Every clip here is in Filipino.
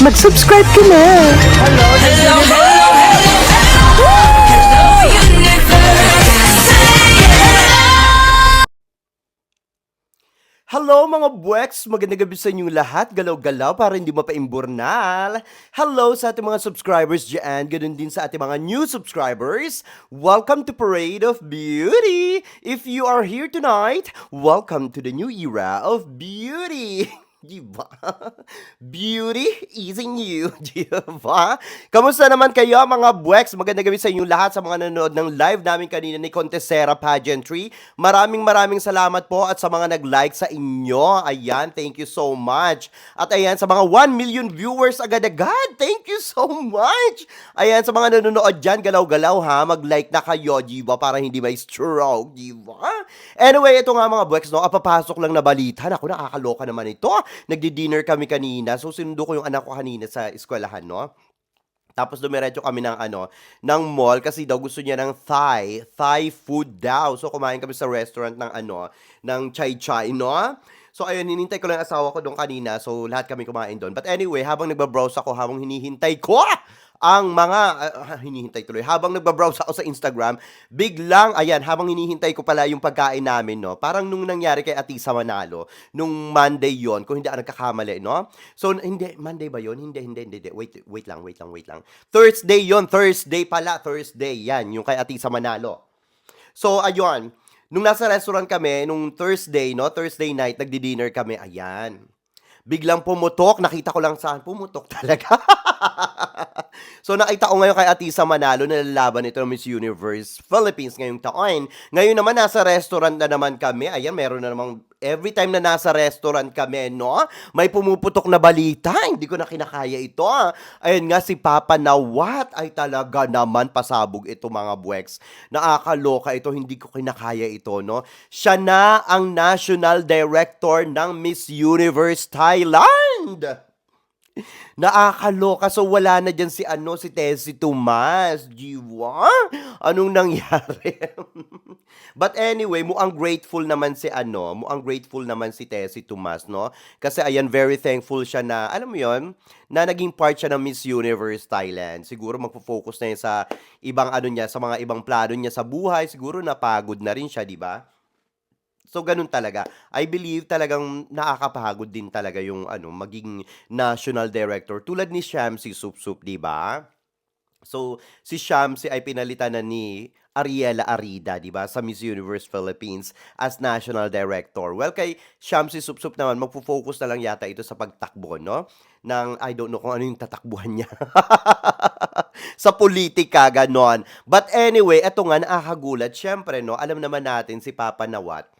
mag-subscribe ka na. Hello, hello, hello, hello, universe. Hello mga buweks! Magandang gabi sa inyong lahat. Galaw-galaw para hindi mapaimburnal. Hello sa ating mga subscribers dyan. Ganun din sa ating mga new subscribers. Welcome to Parade of Beauty! If you are here tonight, welcome to the new era of beauty! Diba? Beauty is in you. Diba? Kamusta naman kayo mga buweks? Magandang gabi sa inyong lahat sa mga nanonood ng live namin kanina ni Contessera Pageantry. Maraming salamat po at sa mga nag-like sa inyo. Ayan, thank you so much. At ayan, sa mga 1 million viewers agad-agad, thank you so much. Ayan, sa mga nanonood dyan, galaw-galaw ha, mag-like na kayo, diba? Para hindi may stroke, diba? Anyway, ito nga mga buweks, no? Papasok lang na balita. Naku, nakakaloka naman ito. Nagdi-dinner kami kanina. So, sinundo ko yung anak ko kanina sa eskwelahan, no? Tapos dumiretso kami ng ng mall kasi daw gusto niya ng Thai food daw. So kumain kami sa restaurant ng ng Chai Chai, no? So ayun, hinintay ko lang yung asawa ko doon kanina. So lahat kami kumain doon. But anyway, habang nagba-browse ako, habang hinihintay ko ang mga hinihintay tuloy. Habang nagba-browse ako sa Instagram, biglang ayan, habang hinihintay ko pala yung pagkain namin, no. Parang nung nangyari kay Atisa Manalo, nung Monday 'yon, kung hindi ako nagkakamali, no. So hindi Monday ba 'yon? Hindi. Wait lang. Thursday 'yon, Thursday pala, Thursday. Yan, yung kay Atisa Manalo. So ayun, nung nasa restaurant kami, nung Thursday, no, Thursday night, nagdi-dinner kami, ayan. Biglang pumutok, nakita ko lang saan, pumutok talaga. So nakita ko ngayon kay Atisa Manalo na lalaban ito ng Miss Universe Philippines ngayong taon. Ngayon naman nasa restaurant na naman kami. Ayan, meron na namang every time na nasa restaurant kami, no? May pumuputok na balita. Hindi ko na kinakaya ito. Ayun nga, si Papa Nawat ay talaga naman pasabog ito mga buweks. Nakakaloka ito, hindi ko kinakaya ito, no? Siya na ang National Director ng Miss Universe Thailand. Nakakaloka. So, wala na dyan si Tessie Tomas. Jiwa? Anong nangyari? But anyway, mukhang grateful naman si Tessie Tomas, no? Kasi ayan, very thankful siya na, alam mo yon, na naging part siya ng Miss Universe Thailand. Siguro magpo-focus na yun sa ibang niya, sa mga ibang plano niya sa buhay. Siguro napagod na rin siya, di ba? So, ganun talaga. I believe talagang nakakapagod din talaga yung maging national director. Tulad ni Shamsi Supsup, di ba? So, si Shamsi ay pinalitan na ni Ariela Arida, di ba, sa Miss Universe Philippines as national director. Well, kay Shamsi Supsup naman, magpo-focus na lang yata ito sa pagtakbo, no? I don't know kung ano yung tatakbuhan niya. Sa politika, ganon. But anyway, eto nga, nakakagulat. Siyempre, no, alam naman natin si Papa Nawat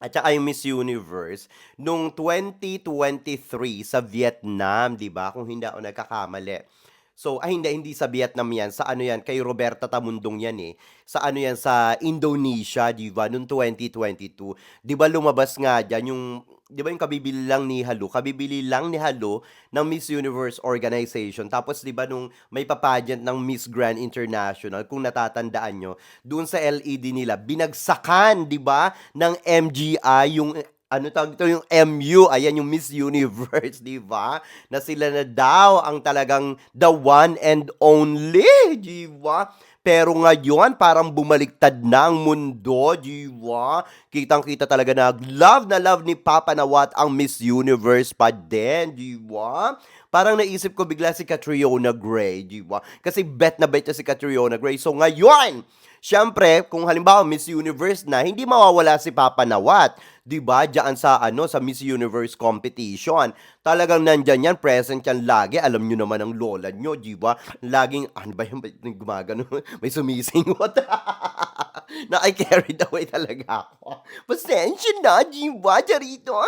at saka yung Miss Universe nung 2023 sa Vietnam, 'di ba? Kung hindi ako nagkakamali. So, hindi sa Vietnam 'yan. Sa yan, kay Roberta Tamundong 'yan eh. Sa yan, sa Indonesia, 'di ba? Noong 2022. 'Di ba lumabas nga diyan yung 'di ba yung kabibili lang ni Halu ng Miss Universe organization. Tapos 'di ba nung may papageant ng Miss Grand International, kung natatandaan nyo, doon sa LED nila binagsakan, 'di ba, ng MGI yung tawag dito, yung MU, ayan yung Miss Universe, di ba? Na sila na daw ang talagang the one and only, di ba? Pero ngayon, parang bumaliktad na ang mundo, di ba? Kitang-kita talaga na love ni Papa Nawat ang Miss Universe pa din, di ba? Parang naisip ko bigla si Catriona Gray, di ba? Kasi bet na bet niya si Catriona Gray. So ngayon, siyempre, kung halimbawa Miss Universe na, hindi mawawala si Papa Nawat, 'di ba? Diyan sa Miss Universe competition. Talagang nandiyan 'yan, present 'yan lagi. Alam niyo naman ang lola niyo, 'di ba? Laging ano ba 'yung gumagano, may sumisingot. Na I carried away talaga ako. Pasensya na, 'di ba? Charito.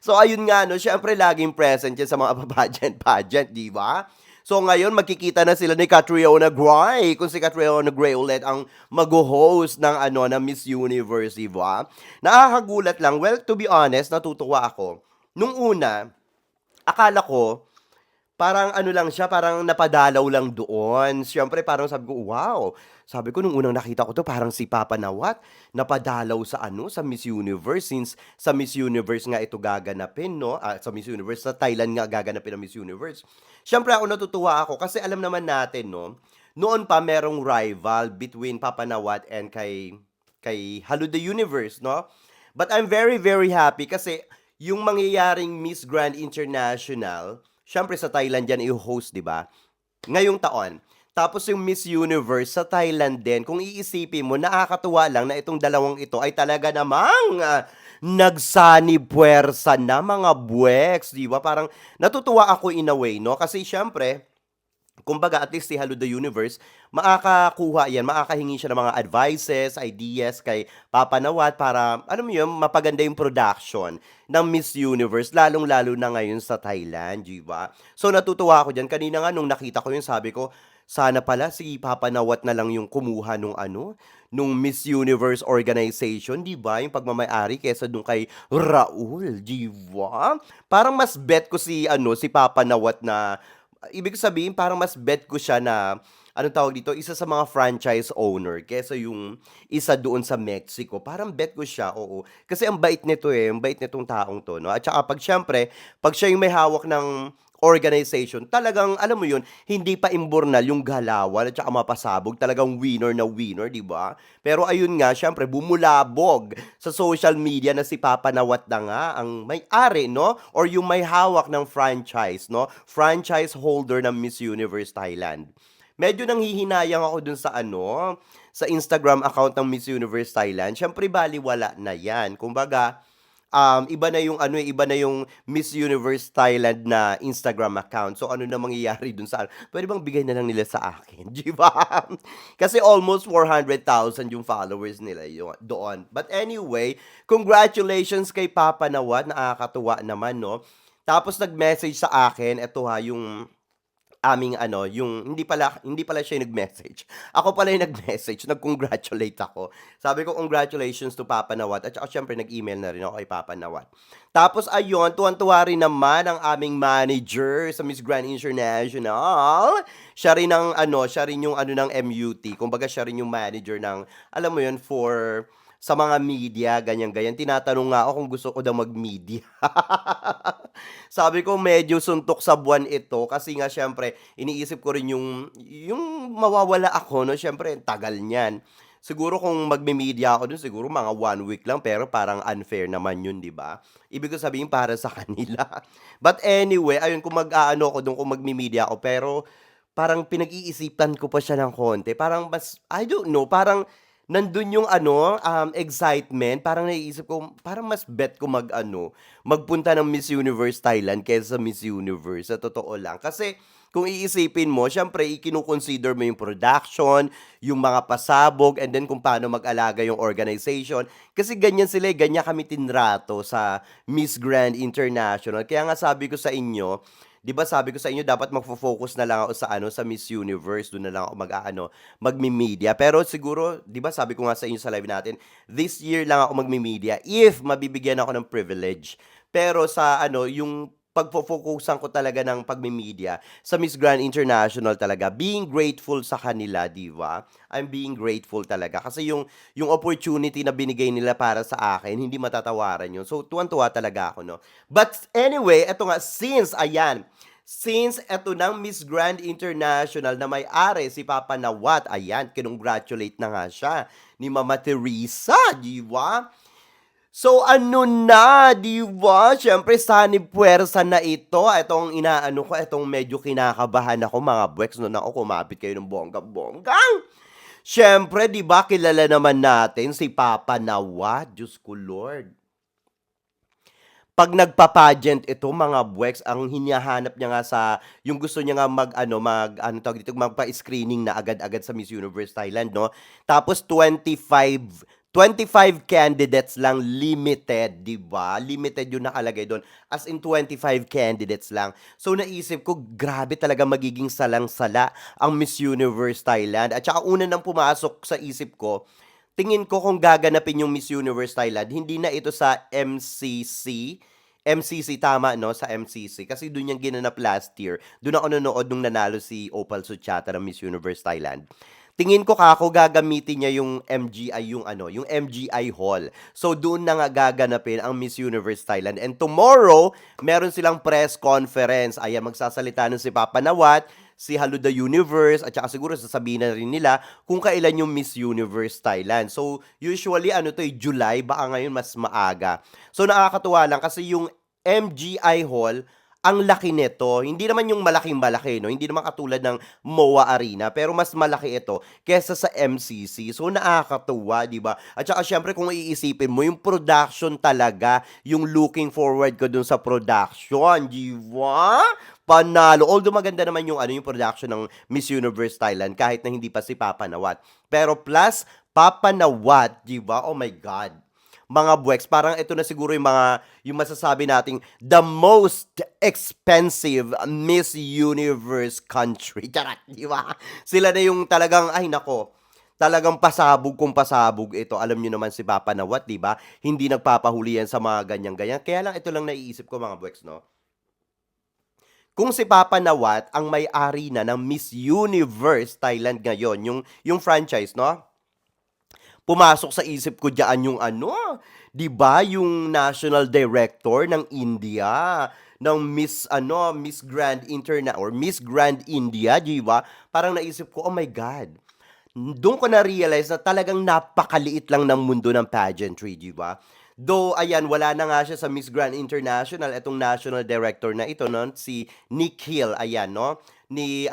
So ayun nga no, syempre laging present 'yan sa mga pageant, 'di ba? So ngayon magkikita na sila ni Catriona Gray, kung si Catriona Gray ulit ang mag-host ng ng Miss Universe, diba? Nakakagulat lang. Well, to be honest, natutuwa ako. Nung una, akala ko parang ano lang siya, parang napadalaw lang doon. Siyempre parang sabi ko, wow! Sabi ko nung unang nakita ko 'to parang si Papa Nawat napadalaw sa ano, sa Miss Universe since sa Miss Universe nga ito gaganapin 'no, sa Miss Universe sa Thailand nga gaganapin ang Miss Universe. Siyempre ako natutuwa ako kasi alam naman natin 'no, noon pa merong rival between Papa Nawat and kay Hello the Universe 'no. But I'm very, very happy kasi yung mangyayaring Miss Grand International, siyempre sa Thailand yan i-ho-host, 'di ba? Ngayong taon. Tapos yung Miss Universe sa Thailand din, kung iisipin mo, nakakatuwa lang na itong dalawang ito ay talaga namang nagsanib puwersa na mga buweks, di ba? Parang natutuwa ako in a way, no? Kasi syempre, kumbaga at least si Hello the Universe, makakakuha yan, makakahingi siya ng mga advices, ideas kay Papa Nawat para, alam mo yun, mapaganda yung production ng Miss Universe, lalong-lalo na ngayon sa Thailand, di ba? So natutuwa ako dyan. Kanina nga nung nakita ko yun, sabi ko, sana pala si Papa Nawat na lang yung kumuha nung ano, nung Miss Universe organization, di ba? Yung pagmamayari kesa dun kay Raul, di ba? Parang mas bet ko si ano, si Papa Nawat na ibig sabihin parang mas bet ko siya na anong tawag dito, isa sa mga franchise owner kesa yung isa doon sa Mexico. Parang bet ko siya, oo. Kasi ang bait nito eh, ang bait nitong taong to, no? At saka pag syempre, pag siya yung may hawak ng organization, talagang, alam mo yun, hindi pa imburnal yung galawan at saka mapasabog, talagang winner na winner, di ba? Pero ayun nga, syempre, bumulabog sa social media na si Papa Nawat na nga ang may-ari, no? Or yung may hawak ng franchise, no? Franchise holder ng Miss Universe Thailand. Medyo nanghihinayang ako dun sa ano, sa Instagram account ng Miss Universe Thailand. Syempre, baliwala na yan. Kumbaga, iba na yung ano, iba na yung Miss Universe Thailand na Instagram account. So, ano na mangyayari dun sa ano? Pwede bang bigay na lang nila sa akin, di ba? Kasi almost 400,000 yung followers nila doon. But anyway, congratulations kay Papa Nawat. Nakakatuwa naman, no? Tapos nag-message sa akin, eto ha, yung aming ano, yung hindi pala siya yung nag-message. Ako pala yung nag-message, nag-congratulate ako. Sabi ko, "Congratulations to Papa Nawat." At saka siyempre nag-email na rin ako kay Papa Nawat. Tapos ayun, tuwang-tuwa rin naman ang aming manager sa Miss Grand International. Siya rin ang ano, siya rin yung ano ng MUT. Kumbaga siya rin yung manager ng, alam mo yun, for sa mga media, ganyan-ganyan. Tinatanong nga ako kung gusto ko daw mag-media. Sabi ko medyo suntok sa buwan ito kasi nga siyempre iniisip ko rin yung mawawala ako 'no, siyempre ang tagal niyan. Siguro kung magme-media ako dun siguro mga 1 week lang pero parang unfair naman yun, 'di ba? Ibig ko sabihin para sa kanila. But anyway, ayun kung mag-aano ako dun, kung magme-media ako pero parang pinag-iisipan ko pa siya ng konti. Parang mas I don't know, parang nandun yung ano, excitement. Parang naiisip ko, parang mas bet ko mag-ano, magpunta ng Miss Universe Thailand kaysa sa Miss Universe, sa totoo lang. Kasi kung iisipin mo, siyempre, ikino-consider mo yung production, yung mga pasabog, and then kung paano mag-alaga yung organization. Kasi ganyan sila, ganyan kami tinrato sa Miss Grand International. Kaya nga sabi ko sa inyo, 'di ba sabi ko sa inyo dapat magfo-focus na lang ako sa ano, sa Miss Universe, dun na lang ako mag-aano, magme-media. Pero siguro, 'di ba sabi ko nga sa inyo sa live natin, this year lang ako magme-media if mabibigyan ako ng privilege. Pero sa ano, yung pagfo-fokusan ko talaga ng pagme-media sa Miss Grand International talaga, being grateful sa kanila, 'di ba? I'm being grateful talaga kasi yung opportunity na binigay nila para sa akin, hindi matatawaran yun. So, tuwan-tuwa talaga ako, no? But anyway, eto nga, since eto ng Miss Grand International na may-ari si Papa Nawat, ayan, kinongratulate na nga siya ni Mama Teresa, di ba? So ano na, 'di ba? Siyempre sanib puwersa na ito. Itong inaano ko, itong medyo kinakabahan ako mga buweks no, naku kumapit kayo ng bonggang-bongga. Siyempre 'di ba kilala naman natin si Papa Nawat, Diyos ko Lord. 'Pag nagpa-pageant ito mga buweks, ang hinahanap niya nga sa yung gusto niya nga mag-ano, ano tawag dito, magpa-screening na agad-agad sa Miss Universe Thailand 'no. Tapos 25 candidates lang, limited, 'di ba? Limited yung nakalagay do'n, as in 25 candidates lang. So naisip ko, grabe talaga magiging salang-sala ang Miss Universe Thailand at saka una nang pumasok sa isip ko, tingin ko kung gaganapin yung Miss Universe Thailand, hindi na ito sa MCC, MCC, tama, no? Sa MCC. Kasi doon yung ginanap last year. Doon ako nanood nung nanalo si Opal Suchata ng Miss Universe Thailand. Tingin ko kako gagamitin niya yung MGI, yung ano, yung MGI Hall. So doon na nga gaganapin ang Miss Universe Thailand. And tomorrow, meron silang press conference. Ayan, magsasalita nun si Papa Nawat, si Hello the Universe, at saka siguro sasabihin na rin nila kung kailan yung Miss Universe Thailand. So usually ano to, July, baka ngayon mas maaga. So nakakatuwa lang kasi yung MGI Hall, ang laki nito. Hindi naman yung malaking-malaki, no? Hindi naman katulad ng MOA Arena, pero mas malaki ito kesa sa MCC. So nakakatuwa, 'di ba? At saka syempre kung iisipin mo, yung production talaga, yung looking forward ko dun sa production, 'di ba? Panalo. Although maganda naman yung ano yung production ng Miss Universe Thailand kahit na hindi pa si Papa Nawat. Pero plus Papa Nawat, 'di ba? Oh my God, mga buweks, parang ito na siguro yung mga, yung masasabi nating the most expensive Miss Universe country. Charot, di ba? Sila na yung talagang, ay nako, talagang pasabog kung pasabog ito. Alam nyo naman si Papa Nawat, di ba? Hindi nagpapahuli yan sa mga ganyan-ganyan. Kaya lang ito lang naiisip ko mga buweks, no? Kung si Papa Nawat ang may-ari na ng Miss Universe Thailand ngayon, yung franchise, no? Pumasok sa isip ko diyan yung ano, 'di ba, yung national director ng India, ng Miss ano, Miss Grand Interna or Miss Grand India, 'di ba? Parang naisip ko, oh my God. Doon ko na-realize na talagang napakaliit lang ng mundo ng pageantry, 'di ba? Though ayan, wala na nga siya sa Miss Grand International, etong national director na ito, no, si Nick Hill, ayan, no? Ni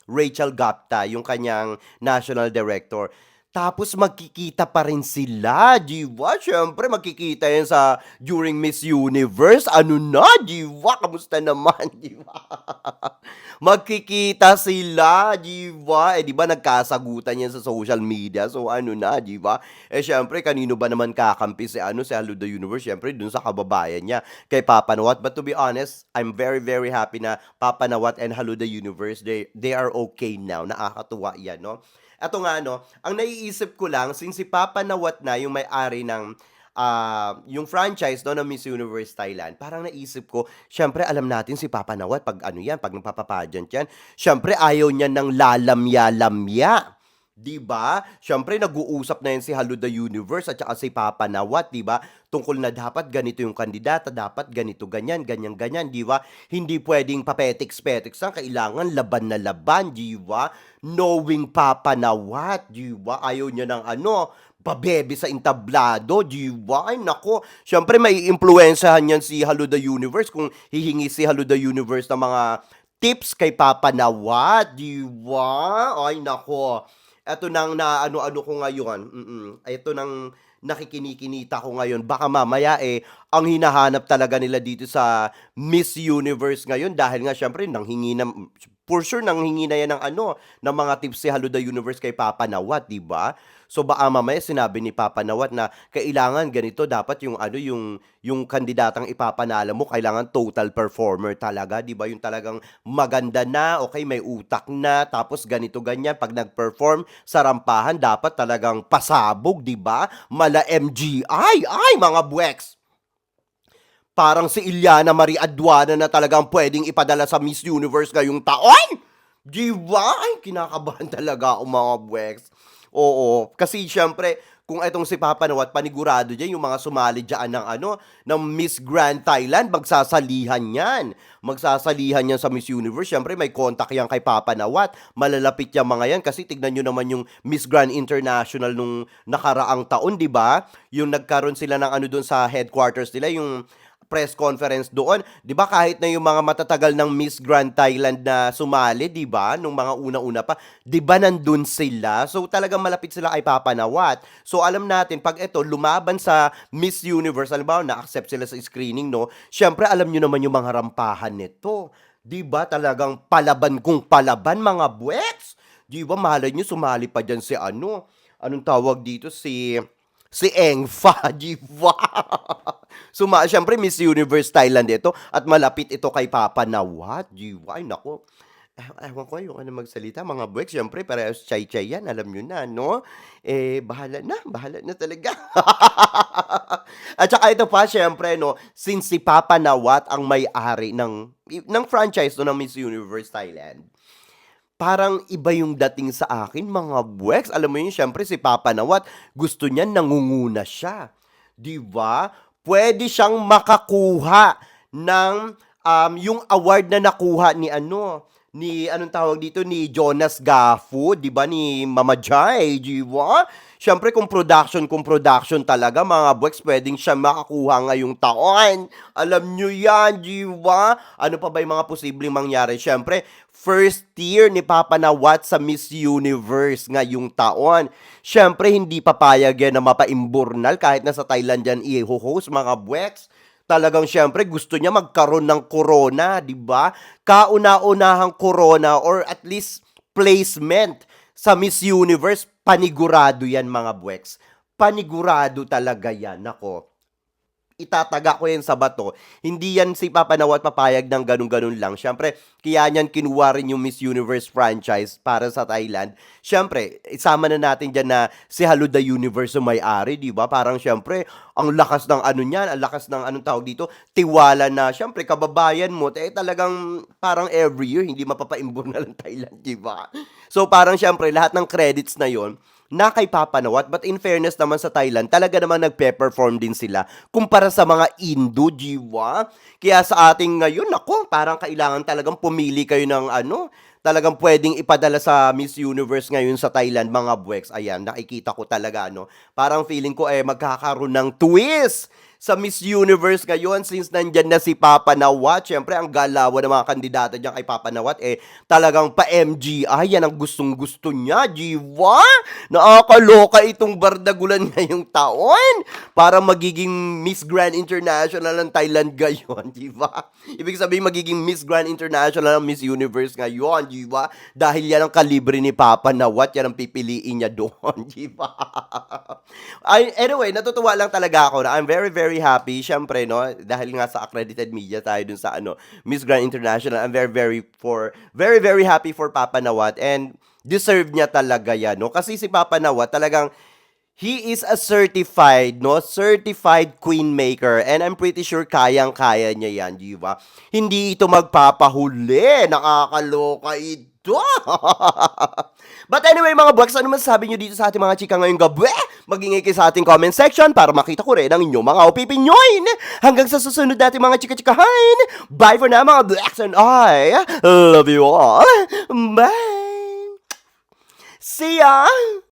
Rachel Gapta, yung kanyang national director. Tapos magkikita pa rin sila, 'di ba? Siyempre magkikita 'yan sa during Miss Universe. Ano na, 'di ba? Kamusta naman, 'di ba? Magkikita sila, 'di ba? Eh 'di ba nagkasagutan 'yan sa social media. So ano na, 'di ba? Eh siyempre kanino ba naman kakampi si ano si Hello the Universe? Siyempre dun sa kababayan niya, kay Papa Nawat. But to be honest, I'm very very happy na Papa Nawat and Hello the Universe, they are okay now. Nakakatuwa 'yan, no? Eto nga 'no, ang naiisip ko lang since si Papa Nawat na yung may-ari ng, yung franchise 'no ng Miss Universe Thailand, parang naisip ko, siyempre alam natin si Papa Nawat 'pag ano 'yan, 'pag nagpapa-pageant 'yan, siyempre ayaw niya ng lalamya-lamya, 'di ba? Siyempre nag-uusap na 'yan si Hello the Universe at saka si Papa Nawat, 'di ba? Tungkol na dapat ganito yung kandidata, dapat ganito, ganyan, ganyan, ganyan, 'di ba? Hindi puwedeng papetiks-petiks lang, kailangan laban na laban, 'di ba? Knowing Papa Nawat, 'di ba? Ayaw niya ng ano, pabebe sa entablado, 'di ba? Ay naku, siyempre maiimpluwensyahan niyan si Hello the Universe kung hihingi si Hello the Universe ng mga tips kay Papa Nawat, 'di ba? Ay naku, eto nang naano-ano ko ngayon, eto nang nakikinikinita ko ngayon. Baka mamaya, eh, ang hinahanap talaga nila dito sa Miss Universe ngayon dahil nga siyempre nanghingi na, for sure nanghingi na yan ng ano, ng mga tips si Hello the Universe kay Papa Nawat, 'di ba? So baka mamaya sinabi ni Papa Nawat na kailangan ganito, dapat yung ano, yung kandidatang ipapanalo mo kailangan total performer talaga, 'di ba? Yung talagang maganda na, okay, may utak na, tapos ganito ganyan pag nag-perform sa rampahan dapat talagang pasabog, 'di ba? Mala MGI, ay mga buweks. Parang si Iliana Marie Aduana na talagang pwedeng ipadala sa Miss Universe ngayong taon. 'Di ba? Ay, kinakabahan talaga ako mga buweks. Oo, kasi siyempre kung itong si Papa Nawat panigurado diyan yung mga sumali diyan ng ano, ng Miss Grand Thailand magsasalihan 'yan. Magsasalihan 'yan sa Miss Universe. Siyempre may contact 'yan kay Papa Nawat. Malalapit 'yang mga 'yan kasi tignan niyo naman yung Miss Grand International nung nakaraang taon, 'di ba? Yung nagkaroon sila ng ano doon sa headquarters nila, yung press conference doon. 'Di ba kahit na yung mga matatagal ng Miss Grand Thailand na sumali, 'di ba, nung mga una-una pa, 'di ba nandun sila? So talagang malapit sila kay Papa Nawat. So alam natin pag ito lumaban sa Miss Universe, halimbawa na-accept sila sa screening, no? Siyempre alam niyo naman yung mga rampahan nito. 'Di ba talagang palaban kung palaban mga buweks? 'Di ba malay niyo sumali pa diyan si ano, anong tawag dito, si Engfa, 'di ba? Siyempre Miss Universe Thailand ito at malapit ito kay Papa Nawat, 'di ba? Ay naku. Ewan ko, ayoko na magsalita mga buwek, siyempre parehas chay-chay yan, alam niyo na 'no? Bahala na talaga. At saka ito pa siyempre 'no, since si Papa Nawat ang may-ari ng franchise 'no, ng Miss Universe Thailand, parang iba yung dating sa akin mga buweks. Alam mo yun, siyempre si Papa Nawat gusto niya nangunguna siya, 'di ba? Puwede siyang makakuha ng, yung award na nakuha ni ano, ni anong tawag dito, ni Jonas Gafu, 'di ba, ni Mama Jai, 'di ba? Siyempre kung production talaga mga buweks, puwedeng siya makakuha ngayong taon. Alam niyo 'yan, 'di ba? Ano pa ba yung mga posibleng mangyari? Siyempre, first year ni Papa Nawat sa Miss Universe ngayong taon. Siyempre, hindi papayag yan na mapaimburnal kahit nasa Thailand yan i-ho-host mga buweks. Talagang siyempre gusto niya magkaroon ng corona, 'di ba? Kauna-unahang corona or at least placement sa Miss Universe, panigurado 'yan mga buweks. Panigurado talaga 'yan, nako, itataga ko yan sa bato. Hindi yan si Papa Nawat papayag ng ganun-ganun lang. Siyempre, kaya niyan kinuha rin yung Miss Universe franchise para sa Thailand. Siyempre, isama na natin dyan na si Haluda Universe yung may-ari, di ba? Parang siyempre, ang lakas ng ano niyan, ang lakas ng anong tawag dito, tiwala na, siyempre, kababayan mo, talagang parang every year, hindi mapapaimbor na lang Thailand, di ba? So, parang siyempre, lahat ng credits na yon na kay Papa Nawat. But in fairness naman sa Thailand, talaga naman nagpe-perform din sila kumpara sa mga Indo, jiwa. Kaya sa ating ngayon, nako, parang kailangan talagang pumili kayo ng ano, talagang pwedeng ipadala sa Miss Universe ngayon sa Thailand, mga buweks. Ayan, nakikita ko talaga, no? Parang feeling ko, magkakaroon ng twist sa Miss Universe ngayon since nandyan na si Papa Nawat. Siyempre, ang galawan ng mga kandidata dyan kay Papa Nawat, talagang pa-MGI. Yan ang gustong-gusto niya, diba? Nakakaloka itong bardagulan ngayong taon. Para magiging Miss Grand International ng Thailand ngayon, diba? Ibig sabihin, magiging Miss Grand International ng Miss Universe ngayon, diba? Dahil yan ang kalibre ni Papa Nawat, yan ang pipiliin niya doon, diba? Anyway, natutuwa lang talaga ako na I'm very, very happy. Siyempre, no, dahil nga sa accredited media tayo dun sa ano, Miss Grand International, I'm very, very happy for Papa Nawat and deserve niya talaga yan, no? Kasi si Papa Nawat talagang he is a certified queen maker and I'm pretty sure kayang-kaya niya yan, di ba? Hindi ito magpapahuli. Nakakaloka ito. But anyway mga buwaks, ano masasabi nyo dito sa ating mga chika ngayong gabi? Mag-ingay kayo sa ating comment section para makita ko rin ang inyong mga opinyon. Hanggang sa susunod natin mga chika-chikahan. Bye for now mga buwaks and I love you all. Bye! See ya!